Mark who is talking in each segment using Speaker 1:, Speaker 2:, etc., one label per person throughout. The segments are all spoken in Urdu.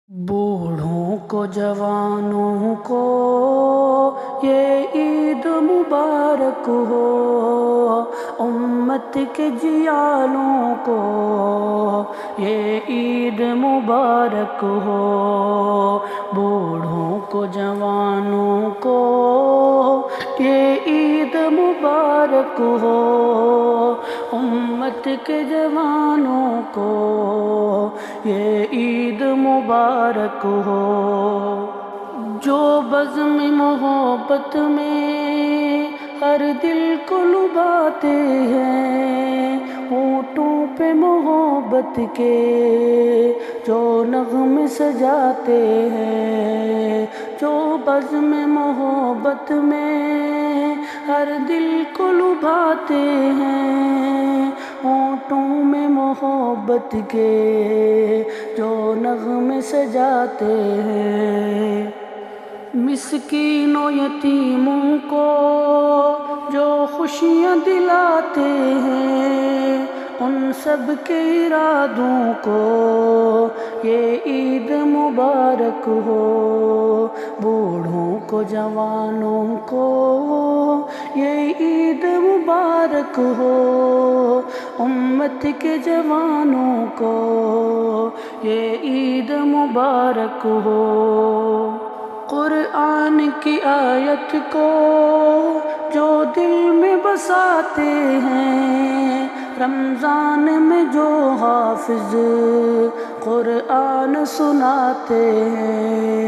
Speaker 1: بوڑھوں کو جوانوں کو یہ عید مبارک ہو، امت کے جیالوں کو یہ عید مبارک ہو۔ بوڑھوں کو جوانوں کو یہ عید مبارک ہو، امت کے جوانوں کو یہ عید مبارک ہو۔ جو بزم محبت میں ہر دل کو لبھاتے ہیں، ہونٹوں پہ محبت کے جو نغمے سجاتے ہیں۔ جو بزم محبت میں ہر دل کو لبھاتے ہیں، ہونٹوں میں محبت کے جو نغمے سجاتے ہیں۔ مسکین و یتیموں کو جو خوشیاں دلاتے ہیں، ان سب کے ارادوں کو یہ عید مبارک ہو۔ بوڑھوں کو جوانوں کو یہ عید مبارک ہو، امت کے جوانوں کو یہ عید مبارک ہو۔ قرآن کی آیت کو جو دل میں بساتے ہیں، رمضان میں جو حافظ قرآن سناتے ہیں۔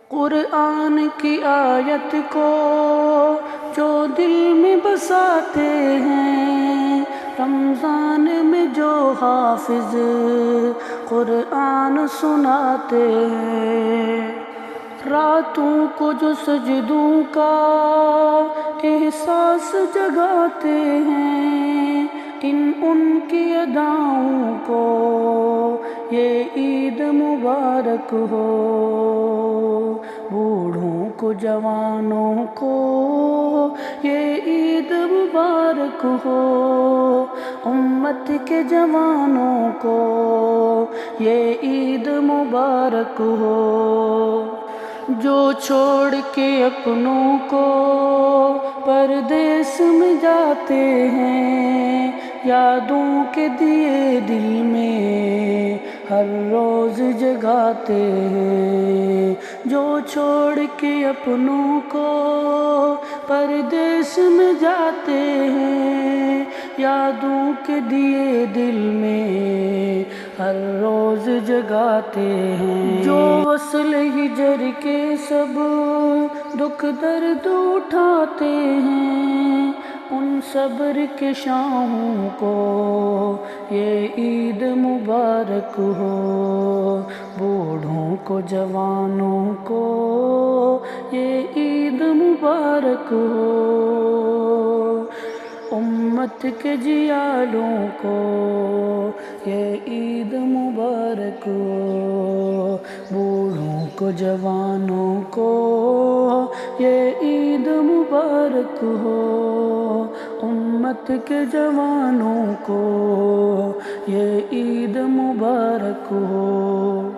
Speaker 1: قرآن کی آیت کو جو دل میں بساتے ہیں، رمضان میں جو حافظ قرآن سناتے ہیں۔ راتوں کو جو سجدوں کا احساس جگاتے ہیں، ان کی اداؤں کو یہ عید مبارک ہو۔ بوڑھوں کو جوانوں کو یہ عید مبارک ہو، امت کے جوانوں کو یہ عید مبارک ہو۔ جو چھوڑ کے اپنوں کو پردیس میں جاتے ہیں، یادوں کے دیے دل میں ہر روز جگاتے ہیں۔ جو چھوڑ کے اپنوں کو پردیس میں جاتے ہیں، یادوں کے دیے دل میں ہر روز جگاتے ہیں۔ جو وصل ہجر کے سب دکھ درد اٹھاتے ہیں، ان صبر کے شاہوں کو یہ عید مبارک ہو۔ بوڑھوں کو جوانوں کو یہ عید مبارک ہو، امت کے جیالوں کو یہ عید مبارک ہو۔ بوڑھوں کو جوانوں کو یہ عید مبارک ہو، امت کے جوانوں کو یہ عید مبارک ہو۔